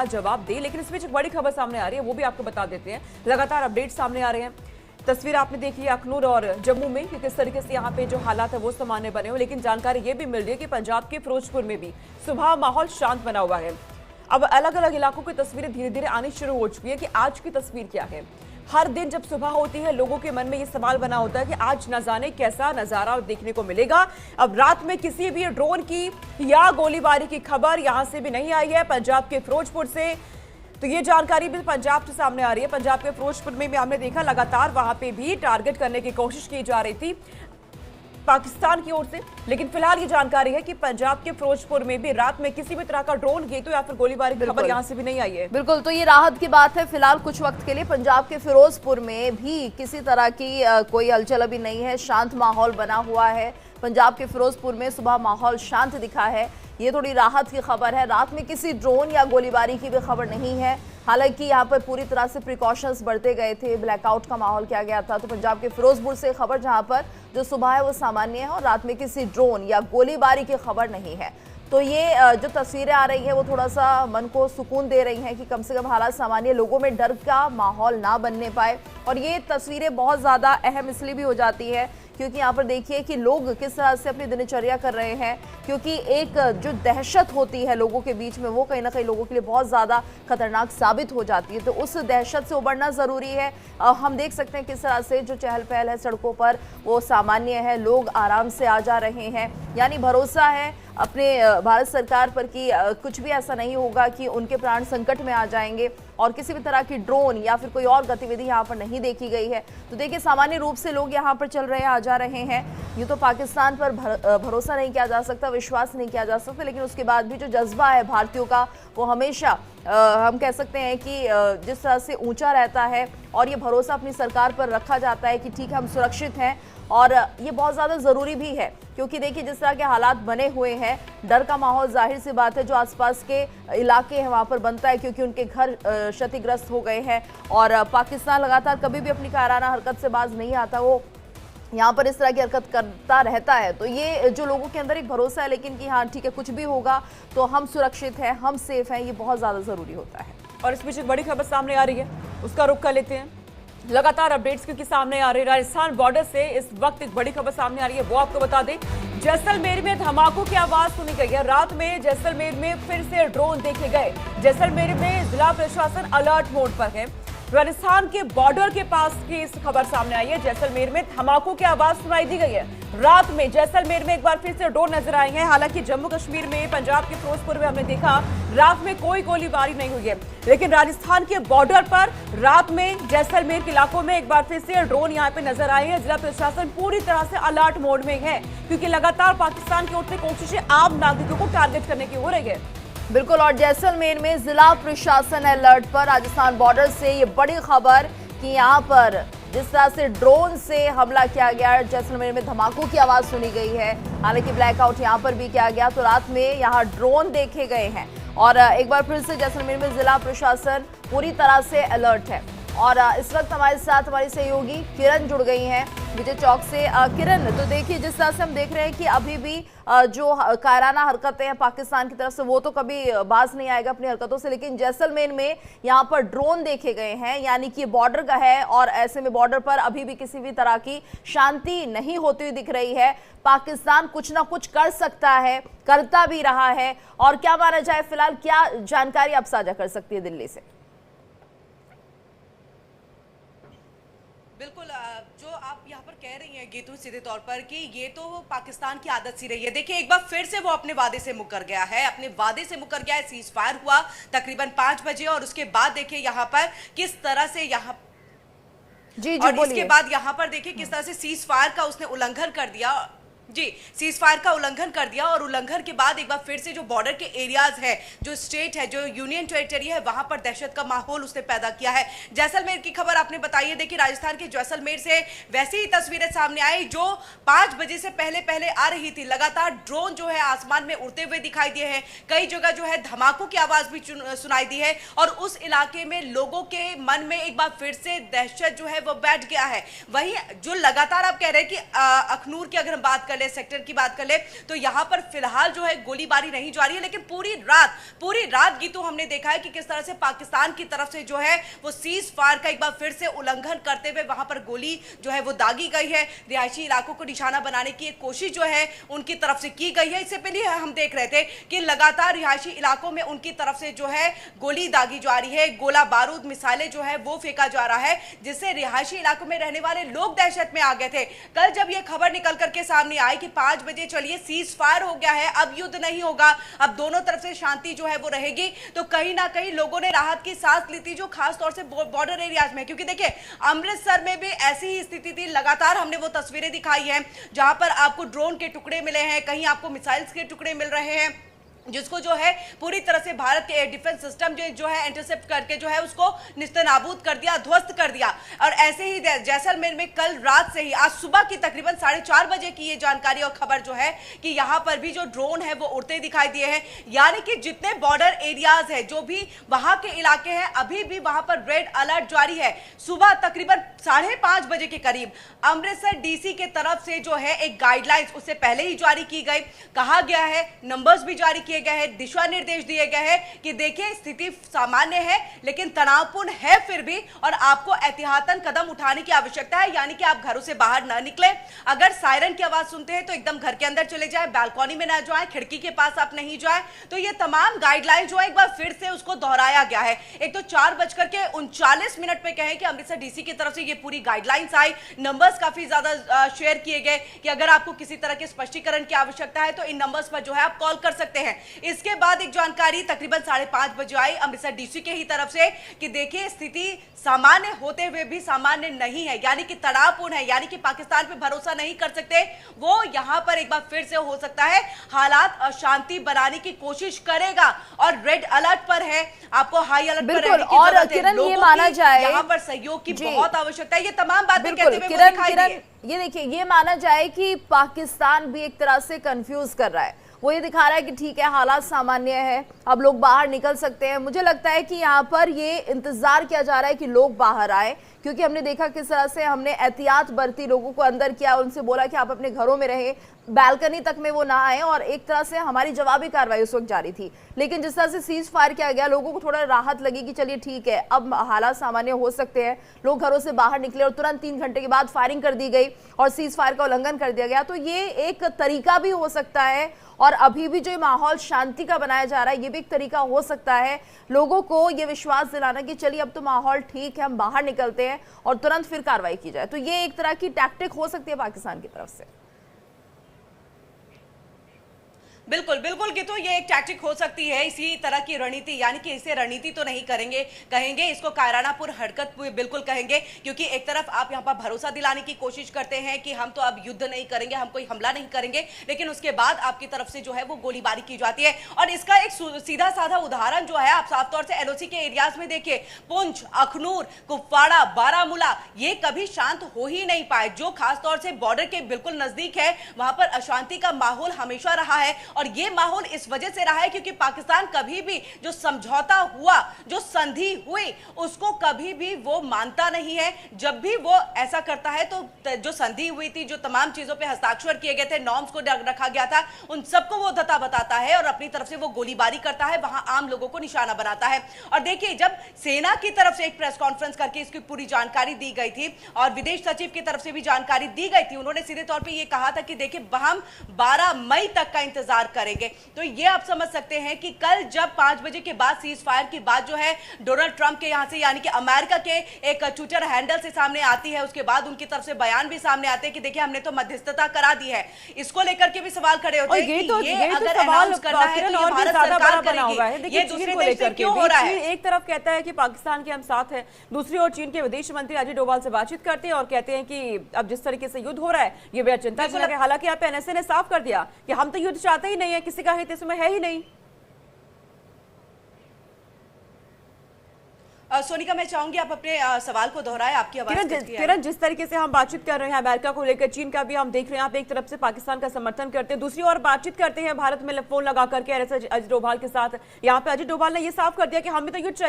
जवाब दे। लेकिन इसमें एक बड़ी खबर सामने आ रही है, वो भी आपको बता देते हैं। लगातार अपडेट सामने आ रहे हैं। तस्वीर आपने देखी है अखनूर और जम्मू में कि किस तरीके से यहाँ पे जो हालात है वो सामान्य बने हुए, लेकिन जानकारी ये भी मिल रही है कि पंजाब के फिरोजपुर में भी सुबह माहौल शांत बना हुआ है। अब अलग अलग इलाकों की तस्वीरें धीरे धीरे आनी शुरू हो चुकी है कि आज की तस्वीर क्या है। हर दिन जब सुबह होती है लोगों के मन में ये सवाल बना होता है कि आज न जाने कैसा नजारा देखने को मिलेगा। अब रात में किसी भी ड्रोन की या गोलीबारी की खबर यहां से भी नहीं आई है पंजाब के फिरोजपुर से। तो ये जानकारी भी पंजाब से सामने आ रही है। पंजाब के फिरोजपुर में भी हमने देखा लगातार वहां पे भी टारगेट करने की कोशिश की जा रही थी पाकिस्तान की ओर से। लेकिन फिलहाल ये जानकारी है कि पंजाब के फिरोजपुर में भी रात में किसी भी तरह का ड्रोन गेतो या फिर गोलीबारी की खबर यहां से भी नहीं आई है। बिल्कुल, तो ये राहत की बात है। फिलहाल कुछ वक्त के लिए पंजाब के फिरोजपुर में भी किसी तरह की कोई हलचल अभी नहीं है, शांत माहौल बना हुआ है। पंजाब के फिरोजपुर में सुबह माहौल शांत दिखा है, ये थोड़ी राहत की खबर है। रात में किसी ड्रोन या गोलीबारी की भी खबर नहीं है। हालांकि यहाँ पर पूरी तरह से प्रिकॉशंस बढ़ते गए थे, ब्लैकआउट का माहौल किया गया था। तो पंजाब के फिरोजपुर से खबर जहाँ पर जो सुबह है वो सामान्य है और रात में किसी ड्रोन या गोलीबारी की खबर नहीं है। तो ये जो तस्वीरें आ रही है वो थोड़ा सा मन को सुकून दे रही हैं कि कम से कम हालात सामान्य, लोगों में डर का माहौल ना बनने पाए। और ये तस्वीरें बहुत ज़्यादा अहम इसलिए भी हो जाती है क्योंकि यहाँ पर देखिए कि लोग किस तरह से अपनी दिनचर्या कर रहे हैं, क्योंकि एक जो दहशत होती है लोगों के बीच में वो कहीं ना कहीं लोगों के लिए बहुत ज़्यादा खतरनाक साबित हो जाती है। तो उस दहशत से उबरना ज़रूरी है। हम देख सकते हैं किस तरह से जो चहल पहल है सड़कों पर वो सामान्य है, लोग आराम से आ जा रहे हैं। यानी भरोसा है अपने भारत सरकार पर कि कुछ भी ऐसा नहीं होगा कि उनके प्राण संकट में आ जाएंगे। और किसी भी तरह की ड्रोन या फिर कोई और गतिविधि यहाँ पर नहीं देखी गई है। तो देखिए सामान्य रूप से लोग यहाँ पर चल रहे हैं, आ जा रहे हैं। यूँ तो पाकिस्तान पर भरोसा नहीं किया जा सकता, विश्वास नहीं किया जा सकता, लेकिन उसके बाद भी जो जज्बा है भारतीयों का वो हमेशा हम कह सकते हैं कि जिस तरह से ऊंचा रहता है और ये भरोसा अपनी सरकार पर रखा जाता है कि ठीक है हम सुरक्षित हैं। और ये बहुत ज़्यादा ज़रूरी भी है क्योंकि देखिए जिस तरह के हालात बने हुए हैं, डर का माहौल जाहिर सी बात है जो आसपास के इलाके हैं वहाँ पर बनता है क्योंकि उनके घर क्षतिग्रस्त हो गए हैं। और पाकिस्तान लगातार कभी भी अपनी कायराना हरकत से बाज नहीं आता, वो यहाँ पर इस तरह की हरकत करता रहता है। तो ये जो लोगों के अंदर एक भरोसा है लेकिन कि हाँ ठीक है कुछ भी होगा तो हम सुरक्षित हैं, हम सेफ हैं, ये बहुत ज़्यादा ज़रूरी होता है। और इस बीच एक बड़ी खबर सामने आ रही है, उसका रुख कर लेते हैं। लगातार अपडेट्स क्योंकि सामने आ रही है, राजस्थान बॉर्डर से इस वक्त एक बड़ी खबर सामने आ रही है, वो आपको बता दें। जैसलमेर में धमाकों की आवाज सुनी गई है। रात में जैसलमेर में फिर से ड्रोन देखे गए। जैसलमेर में जिला प्रशासन अलर्ट मोड पर है। राजस्थान के बॉर्डर के पास की इस खबर सामने आई है। जैसलमेर में धमाकों की आवाज सुनाई दी गई है। रात में जैसलमेर में एक बार फिर से ड्रोन नजर आए हैं। हालांकि जम्मू कश्मीर में, पंजाब के फिरोजपुर में हमने देखा रात में कोई गोलीबारी नहीं हुई है, लेकिन राजस्थान के बॉर्डर पर रात में जैसलमेर के इलाकों में एक बार फिर से ड्रोन यहाँ पे नजर आए हैं। जिला प्रशासन पूरी तरह से अलर्ट मोड में है क्योंकि लगातार पाकिस्तान की ओर से कोशिशें आम नागरिकों को टारगेट करने की हो रही है। बिल्कुल, और जैसलमेर में जिला प्रशासन अलर्ट पर। राजस्थान बॉर्डर से ये बड़ी खबर कि यहाँ पर जिस तरह से ड्रोन से हमला किया गया, जैसलमेर में धमाकों की आवाज सुनी गई है। हालांकि ब्लैकआउट यहाँ पर भी किया गया, तो रात में यहाँ ड्रोन देखे गए हैं। और एक बार फिर से जैसलमेर में जिला प्रशासन पूरी तरह से अलर्ट है। और इस वक्त हमारे साथ हमारी सहयोगी किरण जुड़ गई हैं विजय चौक से। किरण, तो देखिए जिस तरह से हम देख रहे हैं कि अभी भी जो कायराना हरकतें हैं पाकिस्तान की तरफ से वो तो कभी बाज नहीं आएगा अपनी हरकतों से, लेकिन जैसलमेर में यहाँ पर ड्रोन देखे गए हैं, यानी कि बॉर्डर का है और ऐसे में बॉर्डर पर अभी भी किसी भी तरह की शांति नहीं होती हुई दिख रही है। पाकिस्तान कुछ ना कुछ कर सकता है, करता भी रहा है। और क्या माना जाए फिलहाल, क्या जानकारी आप साझा कर सकती है दिल्ली से? बिल्कुल, जो आप यहाँ पर कह रही हैं गीतू सीधे तौर पर कि ये तो पाकिस्तान की आदत सी रही है। देखिए एक बार फिर से वो अपने वादे से मुकर गया है, अपने वादे से मुकर गया है। सीज फायर हुआ तकरीबन 5 बजे और उसके बाद देखिए यहाँ पर किस तरह से और इसके बाद यहाँ पर देखिए किस तरह से सीज फायर का उसने उल्लंघन कर दिया। जी, सीज फायर का उल्लंघन कर दिया और उल्लंघन के बाद एक बार फिर से जो बॉर्डर के एरियाज है, जो स्टेट है, जो यूनियन टेरिटरी है, वहां पर दहशत का माहौल उसने पैदा किया है। जैसलमेर की खबर आपने बताई है। देखिए राजस्थान के जैसलमेर से वैसी ही तस्वीरें सामने आई जो 5 बजे से पहले पहले आ रही थी। लगातार ड्रोन जो है आसमान में उड़ते हुए दिखाई दिए हैं। कई जगह जो है धमाकों की आवाज भी सुनाई दी है और उस इलाके में लोगों के मन में एक बार फिर से दहशत जो है वो बैठ गया है। वहीं जो लगातार आप कह रहे हैं कि अखनूर की अगर हम बात कर ले, सेक्टर की बात कर ले, तो यहाँ पर फिलहाल जो है गोलीबारी नहीं जारी है। लेकिन पूरी रात गीतू हमने देखा है कि किस तरह से पाकिस्तान की तरफ से जो है वो सीज फायर का एक बार फिर से उल्लंघन करते हुए वहां पर गोली जो है वो दागी गई है। रिहायशी इलाकों को निशाना बनाने की एक कोशिश जो है उनकी तरफ से की गई है। इससे पहले हम देख रहे थे कि लगातार रिहायशी इलाकों में उनकी तरफ से जो है गोली दागी जा रही है, गोला बारूद मिसाइलें जो है वो फेंका जा रहा है, जिससे रिहायशी इलाकों में रहने वाले लोग दहशत में आ गए थे। कल जब यह खबर निकल करके सामने आई कि 5 बजे चलिए सीज फायर हो गया है, अब युद्ध नहीं होगा, अब दोनों तरफ से शांति जो है वो रहेगी, तो कहीं ना कहीं लोगों ने राहत की सांस ली थी, जो खास तौर से बॉर्डर एरियाज में। क्योंकि देखिए अमृतसर में भी ऐसी ही स्थिति थी, लगातार हमने वो तस्वीरें दिखाई हैं जहां पर आपको ड्रोन के टुकड़े मिले हैं, कहीं आपको मिसाइल्स के टुकड़े मिल रहे हैं, जिसको जो है पूरी तरह से भारत के एयर डिफेंस सिस्टम जो है इंटरसेप्ट करके जो है उसको निस्तनाबूद कर दिया, ध्वस्त कर दिया। और ऐसे ही जैसलमेर में कल रात से ही आज सुबह की तकरीबन 4:30 बजे की ये जानकारी और खबर जो है कि यहां पर भी जो ड्रोन है वो उड़ते दिखाई दिए हैं। यानी कि जितने बॉर्डर एरियाज है, जो भी वहां के इलाके हैं, अभी भी वहां पर रेड अलर्ट जारी है। सुबह तकरीबन 5:30 बजे के करीब अमृतसर डीसी के तरफ से जो है एक गाइडलाइंस उससे पहले ही जारी की गई, कहा गया है, नंबर्स भी जारी किए गए हैं, दिशा निर्देश दिए गए हैं कि देखिए स्थिति सामान्य है लेकिन तनावपूर्ण है फिर भी, और आपको एहतियातन कदम उठाने की आवश्यकता है। यानी कि आप घरों से बाहर न निकले, अगर सायरन की आवाज सुनते हैं तो एकदम घर के अंदर चले जाए, बालकनी में ना जाए, खिड़की के पास आप नहीं जाए। तो ये तमाम गाइडलाइन जो है एक बार फिर से उसको दोहराया गया है। एक तो 4:39 पे कहें कि अमृतसर डीसी की तरफ से ये पूरी गाइडलाइंस आई, नंबर्स काफी ज्यादा शेयर किए गए कि अगर आपको किसी तरह के स्पष्टीकरण की आवश्यकता है तो इन नंबर्स पर जो है आप कॉल कर सकते हैं। इसके बाद एक जानकारी तकरीबन 5:30 बजे आई अमृतसर डीसी के ही तरफ से कि देखिए स्थिति सामान्य होते हुए भी सामान्य नहीं है, यानी कि तनावपूर्ण है, यानी कि पाकिस्तान पे भरोसा नहीं कर सकते। वो यहां पर एक बार फिर से हो सकता है हालात अशांति बनाने की कोशिश करेगा और रेड अलर्ट पर है, आपको हाई अलर्ट पर रहने की और जरूरत है। किरण ये लोगों माना की जाए यहां पर सहयोग की बहुत आवश्यकता है। ये तमाम बातें कहते हुए वो किरण दिखाई किरण दिए। ये देखिए, ये माना जाए कि पाकिस्तान भी एक तरह से कंफ्यूज कर रहा है। वो ये दिखा रहा है कि ठीक है हालात सामान्य है, अब लोग बाहर निकल सकते हैं। मुझे लगता है कि यहाँ पर ये इंतजार किया जा रहा है कि लोग बाहर आए, क्योंकि हमने देखा किस तरह से हमने एहतियात बरती, लोगों को अंदर किया, उनसे बोला कि आप अपने घरों में रहें, बैल्कनी तक में वो ना आए, और एक तरह से हमारी जवाबी कार्रवाई उस वक्त जारी थी। लेकिन जिस तरह से सीज फायर किया गया, लोगों को थोड़ा राहत लगी कि चलिए ठीक है अब हालात सामान्य हो सकते हैं, लोग घरों से बाहर निकले और तुरंत 3 घंटे के बाद फायरिंग कर दी गई और सीज फायर का उल्लंघन कर दिया गया। तो ये एक तरीका भी हो सकता है, और अभी भी जो माहौल शांति का बनाया जा रहा है ये भी एक तरीका हो सकता है लोगों को ये विश्वास दिलाना कि चलिए अब तो माहौल ठीक है, हम बाहर निकलते हैं और तुरंत फिर कार्रवाई की जाए। तो ये एक तरह की टैक्टिक हो सकती है पाकिस्तान की तरफ से। बिल्कुल बिल्कुल कि तो ये एक टैक्टिक हो सकती है, इसी तरह की रणनीति, यानी कि इसे रणनीति तो नहीं कहेंगे, इसको कायरानापुर हरकत बिल्कुल कहेंगे। क्योंकि एक तरफ आप यहाँ पर भरोसा दिलाने की कोशिश करते हैं कि हम तो अब युद्ध नहीं करेंगे, हम कोई हमला नहीं करेंगे, लेकिन उसके बाद आपकी तरफ से जो है वो गोलीबारी की जाती है। और इसका एक सीधा साधा उदाहरण जो है आप साफ तौर से एलओसी के एरियाज में देखिए, पुंछ, अखनूर, कुपवाड़ा, बारामूला, ये कभी शांत हो ही नहीं पाए। जो खासतौर से बॉर्डर के बिल्कुल नजदीक है वहां पर अशांति का माहौल हमेशा रहा है, और ये माहौल इस वजह से रहा है क्योंकि पाकिस्तान कभी भी जो समझौता हुआ, जो संधि हुई, उसको कभी भी वो मानता नहीं है। जब भी वो ऐसा करता है तो जो संधि हुई थी, जो तमाम चीजों पे हस्ताक्षर किए गए थे, नॉर्म्स को रखा गया था, उन सबको वो धता बताता है और अपनी तरफ से वो गोलीबारी करता है, वहां आम लोगों को निशाना बनाता है। और देखिए जब सेना की तरफ से एक प्रेस कॉन्फ्रेंस करके इसकी पूरी जानकारी दी गई थी और विदेश सचिव की तरफ से भी जानकारी दी गई थी, उन्होंने सीधे तौर पर यह कहा था कि देखिए हम 12 मई तक का इंतजार करेंगे। तो ये आप समझ सकते हैं कि कल जब 5 बजे के बाद सीज फायर की बात जो है डोनाल्ड ट्रंप के यहां से, यानी कि अमेरिका के एक ट्विटर हैंडल से सामने आती है, उसके बाद उनकी तरफ से बयान भी सामने आते हैं कि देखिए हमने तो मध्यस्थता करा दी है। इसको लेकर के भी सवाल खड़े होते हैं कि ये अगर अनाउंस करना है तो ये भारत सरकार करेगी, ये दूसरे देश से क्यों हो रहा है? एक तरफ कहता है कि पाकिस्तान के हम साथ हैं, दूसरी ओर चीन के विदेश मंत्री अजय डोभाल से बातचीत करते हैं और कहते हैं कि अब जिस तरीके से युद्ध हो रहा है ये बेहद चिंताजनक है। हालांकि यहाँ पे एनएसए ने साफ कर दिया कि हम तो युद्ध चाहते ही नहीं है, किसी का हित इसमें है ही नहीं। सोनिका मैं चाहूंगी आप अपने सवाल को दोहराएं, आपकी आवाज किरण जिस तरीके से हम बातचीत कर रहे हैं अमेरिका को लेकर, चीन का भी हम देख रहे हैं, आप एक तरफ से पाकिस्तान का समर्थन करते हैं, दूसरी ओर बातचीत करते हैं भारत में फोन लगा करके अजय डोभाल के साथ। यहाँ पे अजय डोभाल ने ये साफ कर दिया कि हमें तो युद्ध चाहिए